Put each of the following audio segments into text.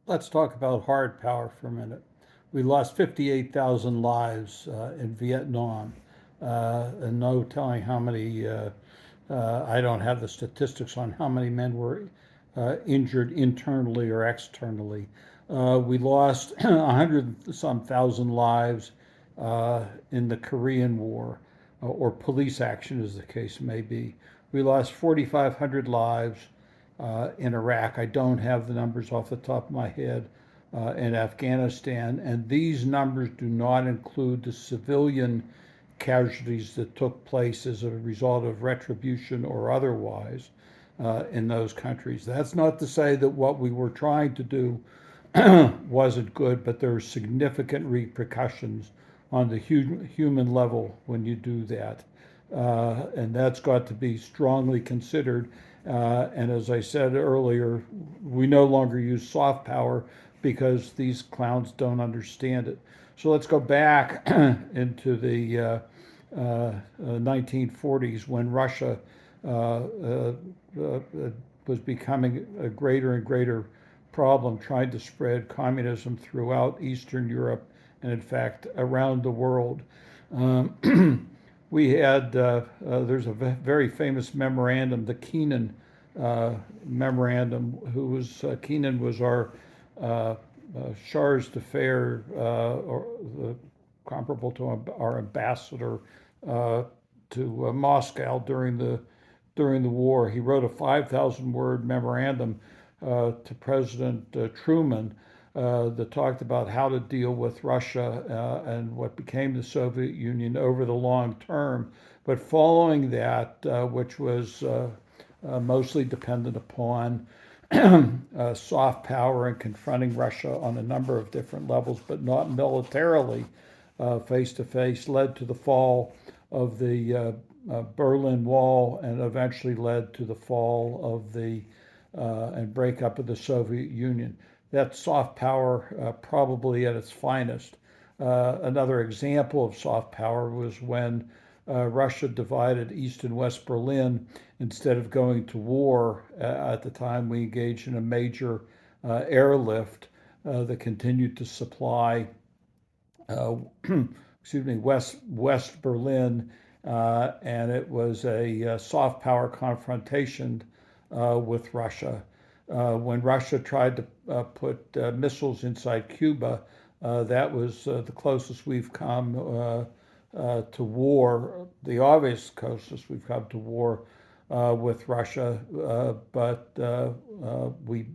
Let's talk about hard power for a minute. We lost 58,000 lives in Vietnam, and no telling how many. I don't have the statistics on how many men were injured internally or externally. We lost 100 some thousand lives in the Korean War, or police action, as the case may be. We lost 4,500 lives in Iraq. I don't have the numbers off the top of my head. In Afghanistan, and these numbers do not include the civilian casualties that took place as a result of retribution or otherwise in those countries. That's not to say that what we were trying to do wasn't good, but there are significant repercussions on the human level when you do that. And that's got to be strongly considered. And as I said earlier, we no longer use soft power because these clowns don't understand it. So let's go back into the 1940s when Russia was becoming a greater and greater problem, trying to spread communism throughout Eastern Europe and, in fact, around the world. We had, there's a very famous memorandum, the Keenan memorandum, Keenan was our charge d'affaires, or comparable to our ambassador to Moscow during the war. He wrote a 5,000 word memorandum to President Truman that talked about how to deal with Russia and what became the Soviet Union over the long term. But following that, which was mostly dependent upon soft power and confronting Russia on a number of different levels, but not militarily, face to face, led to the fall of the Berlin Wall and eventually led to the fall of the and breakup of the Soviet Union. That's soft power, probably at its finest. Another example of soft power was when Russia divided East and West Berlin. Instead of going to war at the time, we engaged in a major airlift that continued to supply excuse me, West Berlin, and it was a soft power confrontation with Russia. When Russia tried to put missiles inside Cuba, that was the closest we've come to war, the obvious closest we've come to war with Russia, but we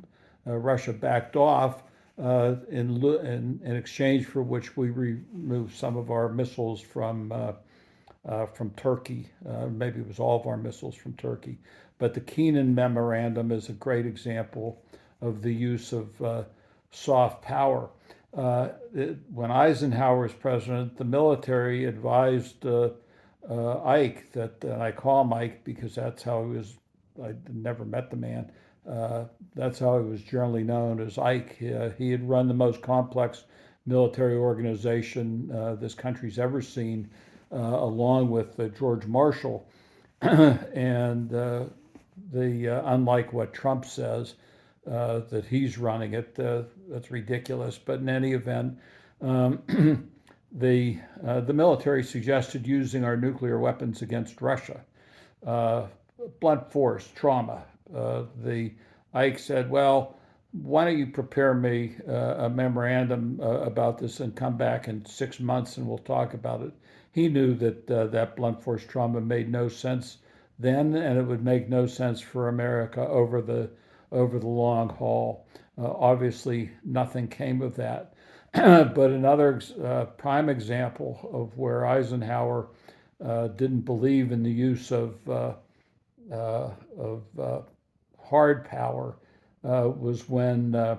Russia backed off in exchange for which we removed some of our missiles from Turkey. Maybe it was all of our missiles from Turkey. But the Keenan Memorandum is a great example of the use of soft power. When Eisenhower was president, the military advised Ike, that and I call him Ike because that's how he was. I never met the man. That's how he was generally known, as Ike. He had run the most complex military organization this country's ever seen, along with George Marshall. And unlike what Trump says, that he's running it, that's ridiculous. But in any event, the military suggested using our nuclear weapons against Russia. Blunt force, trauma. The Ike said, "Well, why don't you prepare me a memorandum about this and come back in 6 months and we'll talk about it." He knew that that blunt force trauma made no sense then, and it would make no sense for America over the long haul. Obviously, nothing came of that. But another prime example of where Eisenhower didn't believe in the use of hard power was when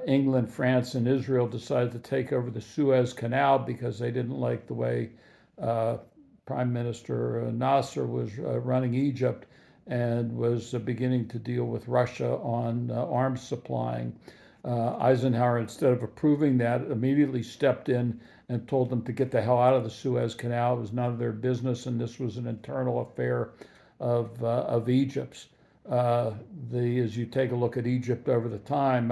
England, France, and Israel decided to take over the Suez Canal because they didn't like the way Prime Minister Nasser was running Egypt and was beginning to deal with Russia on arms supplying. Eisenhower, instead of approving that, immediately stepped in and told them to get the hell out of the Suez Canal. It was none of their business, and this was an internal affair of Egypt's. as you take a look at Egypt over time,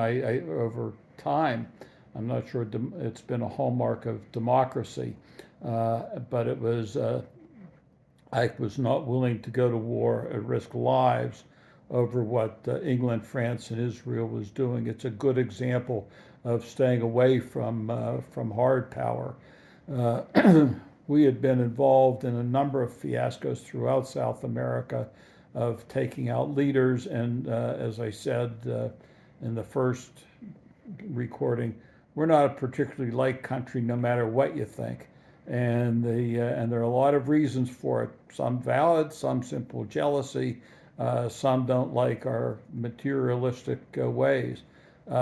I'm not sure it's been a hallmark of democracy, but I was not willing to go to war and risk lives over what England, France, and Israel was doing. It's a good example of staying away from hard power. Uh, we had been involved in a number of fiascos throughout South America of taking out leaders, and as I said in the first recording, we're not a particularly liked country, no matter what you think. And there are a lot of reasons for it. Some valid, some simple jealousy. Some don't like our materialistic ways. We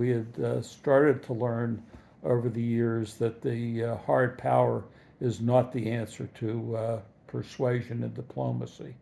had started to learn over the years that the hard power is not the answer to persuasion and diplomacy.